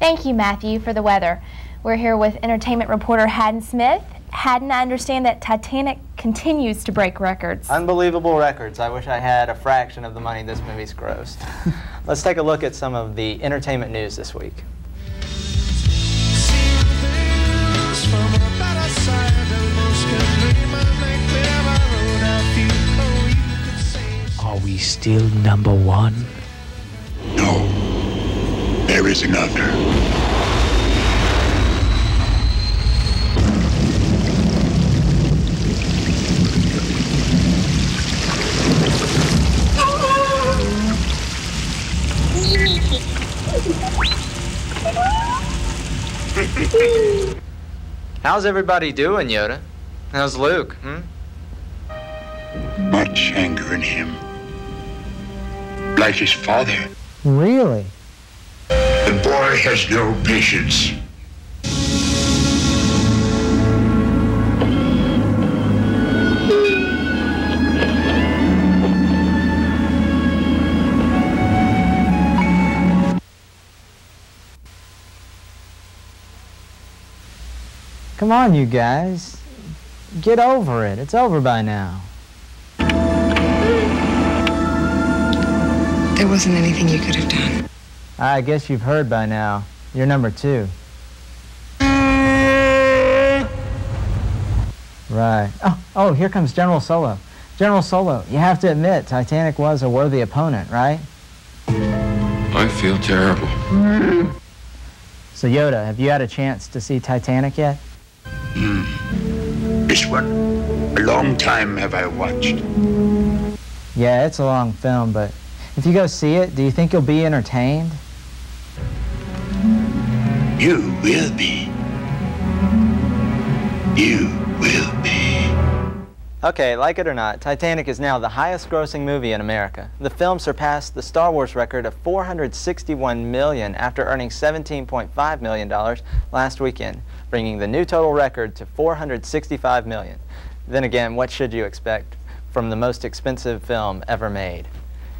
Thank you, Matthew, for the weather. We're here with entertainment reporter Haddon Smith. Haddon, I understand that Titanic continues to break records. Unbelievable records. I wish I had a fraction of the money this movie's grossed. Let's take a look at some of the entertainment news this week. Are we still number one? No, there is another. How's everybody doing, Yoda? How's Luke, Much anger in him. Like his father. Really? The boy has no patience. Come on, you guys. Get over it. It's over by now. There wasn't anything you could have done. I guess you've heard by now. You're number 2. Right. Oh, here comes General Solo. General Solo, you have to admit, Titanic was a worthy opponent, right? I feel terrible. So, Yoda, have you had a chance to see Titanic yet? This one, a long time have I watched. Yeah, it's a long film, but if you go see it, do you think you'll be entertained? You will be. You will be. Okay, like it or not, Titanic is now the highest-grossing movie in America. The film surpassed the Star Wars record of $461 million after earning $17.5 million last weekend, bringing the new total record to $465 million. Then again, what should you expect from the most expensive film ever made?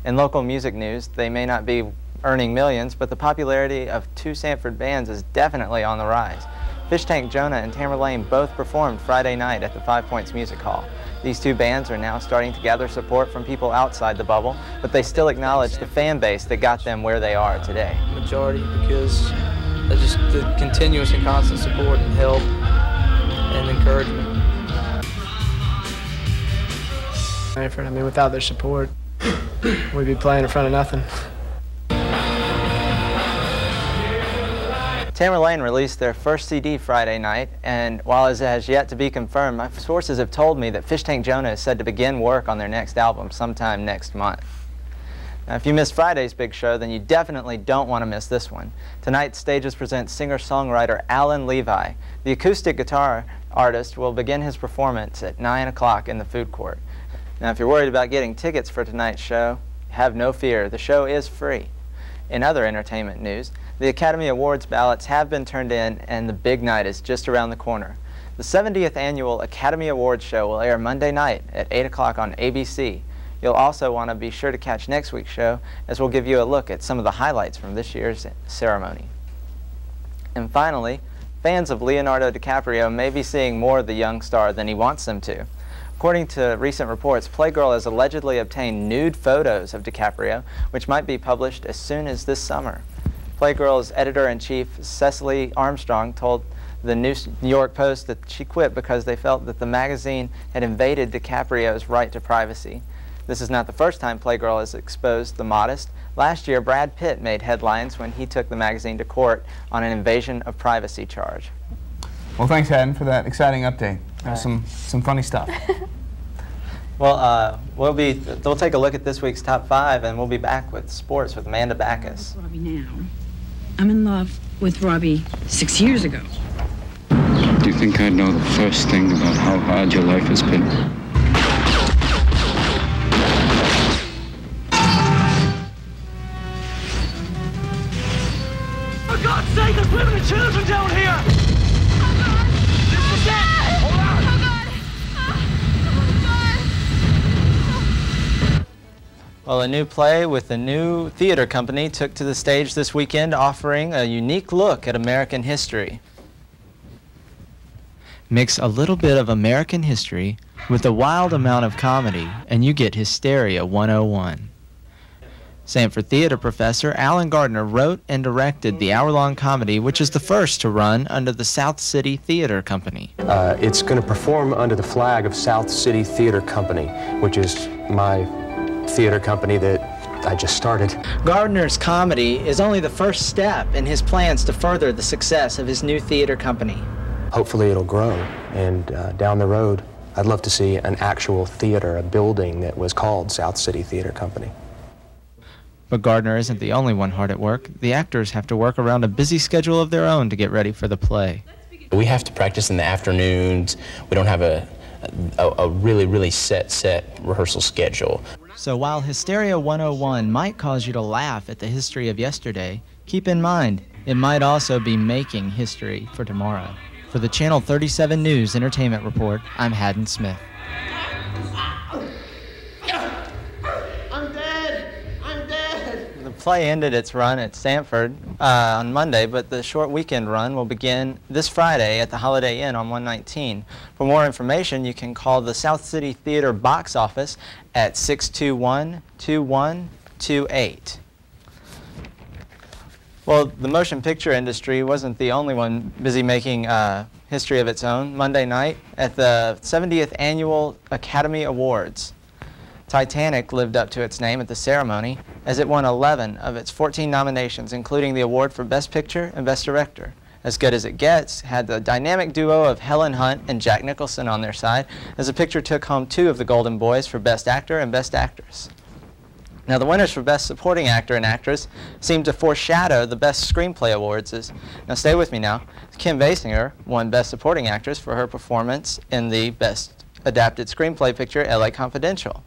In local music news, they may not be earning millions, but the popularity of two Sanford bands is definitely on the rise. Fish Tank Jonah and Tamerlane both performed Friday night at the 5 Points Music Hall. These two bands are now starting to gather support from people outside the bubble, but they still acknowledge the fan base that got them where they are today. Majority, because just the continuous and constant support and help and encouragement. I mean, without their support, we'd be playing in front of nothing. Tamerlane released their first CD Friday night, and while it has yet to be confirmed, my sources have told me that Fish Tank Jonah is said to begin work on their next album sometime next month. Now, if you missed Friday's big show, then you definitely don't want to miss this one. Tonight, stages present singer-songwriter Alan Levi. The acoustic guitar artist will begin his performance at 9 o'clock in the food court. Now, if you're worried about getting tickets for tonight's show, have no fear. The show is free. In other entertainment news, the Academy Awards ballots have been turned in, and the big night is just around the corner. The 70th Annual Academy Awards show will air Monday night at 8 o'clock on ABC. You'll also want to be sure to catch next week's show, as we'll give you a look at some of the highlights from this year's ceremony. And finally, fans of Leonardo DiCaprio may be seeing more of the young star than he wants them to. According to recent reports, Playgirl has allegedly obtained nude photos of DiCaprio, which might be published as soon as this summer. Playgirl's editor-in-chief, Cecily Armstrong, told the New York Post that she quit because they felt that the magazine had invaded DiCaprio's right to privacy. This is not the first time Playgirl has exposed the modest. Last year, Brad Pitt made headlines when he took the magazine to court on an invasion of privacy charge. Well, thanks, Haddon, for that exciting update. Some funny stuff. Well, we'll take a look at this week's top 5, and we'll be back with sports with Amanda Backus. Robbie now. I'm in love with Robbie 6 years ago. Do you think I'd know the first thing about how hard your life has been? For God's sake, there's women and children down here! Well, a new play with a new theater company took to the stage this weekend, offering a unique look at American history. Mix a little bit of American history with a wild amount of comedy, and you get Hysteria 101. Sanford Theater professor Alan Gardner wrote and directed the hour-long comedy, which is the first to run under the South City Theater Company. It's going to perform under the flag of South City Theater Company, which is my theater company that I just started. Gardner's comedy is only the first step in his plans to further the success of his new theater company. Hopefully it'll grow, and down the road, I'd love to see an actual theater, a building that was called South City Theater Company. But Gardner isn't the only one hard at work. The actors have to work around a busy schedule of their own to get ready for the play. We have to practice in the afternoons. We don't have a really set rehearsal schedule. So while Hysteria 101 might cause you to laugh at the history of yesterday, keep in mind, it might also be making history for tomorrow. For the Channel 37 News Entertainment Report, I'm Haddon Smith. The play ended its run at Sanford on Monday, but the short weekend run will begin this Friday at the Holiday Inn on 119. For more information, you can call the South City Theater box office at 621-2128. Well, the motion picture industry wasn't the only one busy making history of its own. Monday night at the 70th Annual Academy Awards, Titanic lived up to its name at the ceremony as it won 11 of its 14 nominations, including the award for Best Picture and Best Director. As Good as It Gets had the dynamic duo of Helen Hunt and Jack Nicholson on their side, as the picture took home 2 of the Golden Boys for Best Actor and Best Actress. Now, the winners for Best Supporting Actor and Actress seem to foreshadow the Best Screenplay Awards. Now, stay with me now. Kim Basinger won Best Supporting Actress for her performance in the Best Adapted Screenplay picture, L.A. Confidential.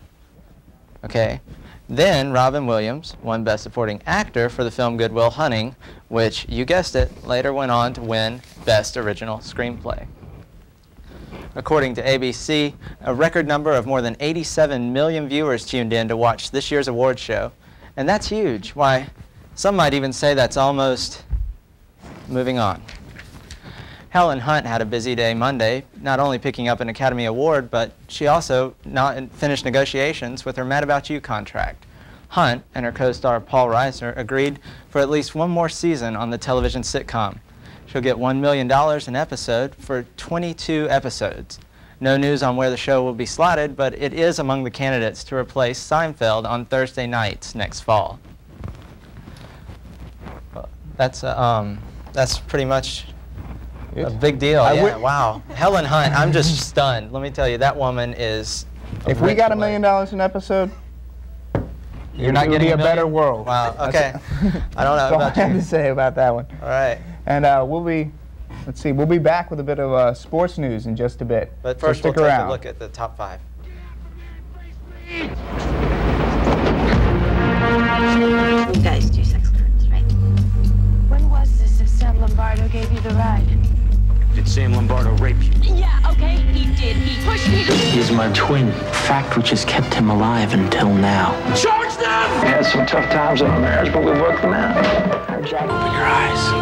Okay. Then Robin Williams won Best Supporting Actor for the film Good Will Hunting, which, you guessed it, later went on to win Best Original Screenplay. According to ABC, a record number of more than 87 million viewers tuned in to watch this year's award show. And that's huge. Why, some might even say that's almost moving on. Helen Hunt had a busy day Monday, not only picking up an Academy Award, but she also finished negotiations with her Mad About You contract. Hunt and her co-star Paul Reiser agreed for at least one more season on the television sitcom. She'll get $1 million an episode for 22 episodes. No news on where the show will be slotted, but it is among the candidates to replace Seinfeld on Thursday nights next fall. Well, that's pretty much a big deal. Yeah, wow. Helen Hunt, I'm just stunned. Let me tell you, that woman is If we got $1 million an episode, you're not getting a better world. Wow, okay. I don't know about you. That's all I have to say about that one. All right. And we'll be back with a bit of sports news in just a bit. But first, so we'll take a look at the top 5. You guys do sex curtains, right? When was this if Sam Lombardo gave you the ride? Did Sam Lombardo rape you? Yeah, okay, he did. He pushed me. He's my twin, fact which has kept him alive until now. Charge them! We had some tough times in our marriage, but we worked them out. Open your eyes.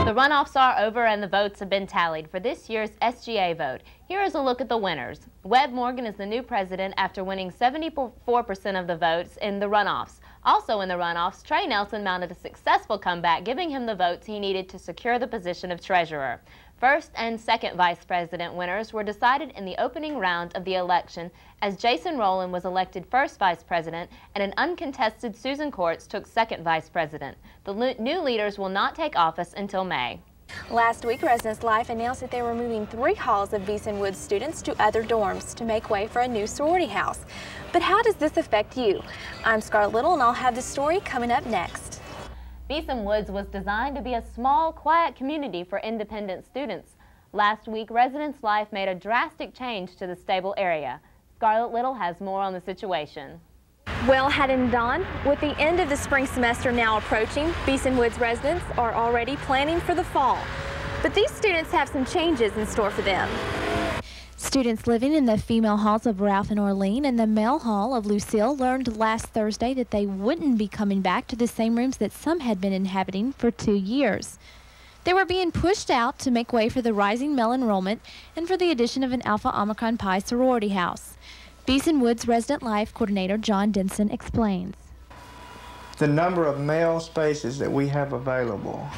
The runoffs are over and the votes have been tallied for this year's SGA vote. Here is a look at the winners. Webb Morgan is the new president after winning 74% of the votes in the runoffs. Also in the runoffs, Trey Nelson mounted a successful comeback, giving him the votes he needed to secure the position of treasurer. First and second vice president winners were decided in the opening round of the election, as Jason Rowland was elected first vice president and an uncontested Susan Courts took second vice president. The new leaders will not take office until May. Last week, Residence Life announced that they were moving 3 halls of Beeson Woods students to other dorms to make way for a new sorority house. But how does this affect you? I'm Scarlett Little, and I'll have the story coming up next. Beeson Woods was designed to be a small, quiet community for independent students. Last week, Residence Life made a drastic change to the stable area. Scarlett Little has more on the situation. Well, Haddon and Dawn, with the end of the spring semester now approaching, Beeson Woods residents are already planning for the fall. But these students have some changes in store for them. Students living in the female halls of Ralph and Orlean and the male hall of Lucille learned last Thursday that they wouldn't be coming back to the same rooms that some had been inhabiting for 2 years. They were being pushed out to make way for the rising male enrollment and for the addition of an Alpha Omicron Pi sorority house. Beeson Woods Resident Life Coordinator John Denson explains. The number of male spaces that we have available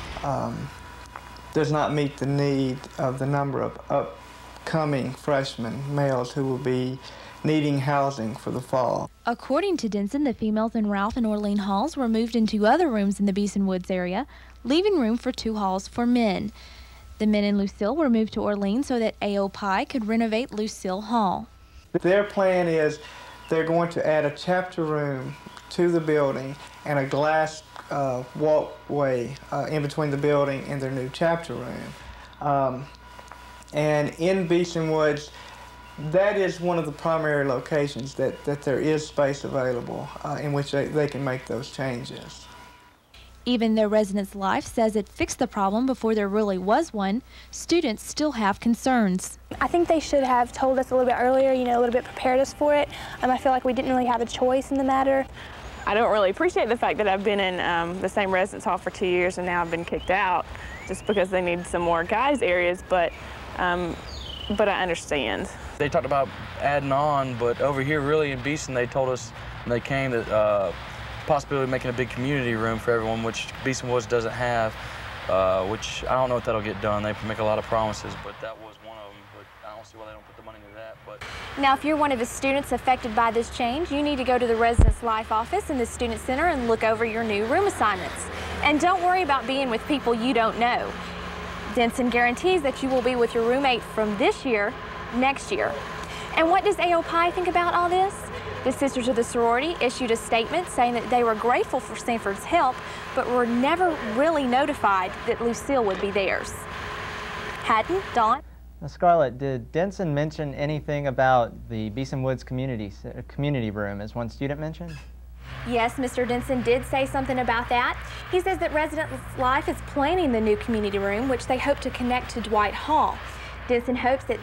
does not meet the need of the number of upcoming freshmen males who will be needing housing for the fall. According to Denson, the females in Ralph and Orlean halls were moved into other rooms in the Beeson Woods area, leaving room for 2 halls for men. The men in Lucille were moved to Orlean so that A.O. Pi could renovate Lucille Hall. Their plan is they're going to add a chapter room to the building and a glass walkway in between the building and their new chapter room. And in Beeson Woods, that is one of the primary locations that there is space available in which they can make those changes. Even though Residence Life says it fixed the problem before there really was one, students still have concerns. I think they should have told us a little bit earlier, a little bit prepared us for it. I feel like we didn't really have a choice in the matter. I don't really appreciate the fact that I've been in the same residence hall for 2 years and now I've been kicked out just because they need some more guys areas, but I understand. They talked about adding on, but over here really in Beeson they told us when they came that possibility of making a big community room for everyone, which Beeson Woods doesn't have, which I don't know if that'll get done. They make a lot of promises, but that was one of them, but I don't see why they don't put the money into that. But now, if you're one of the students affected by this change, you need to go to the Residence Life office in the Student Center and look over your new room assignments. And don't worry about being with people you don't know. Denson guarantees that you will be with your roommate from this year, next year. And what does A.O. Pi think about all this? The Sisters of the Sorority issued a statement saying that they were grateful for Sanford's help, but were never really notified that Lucille would be theirs. Haddon, Dawn? Now, Scarlett, did Denson mention anything about the Beeson Woods community room, as one student mentioned? Yes, Mr. Denson did say something about that. He says that Residence Life is planning the new community room, which they hope to connect to Dwight Hall. Denson hopes that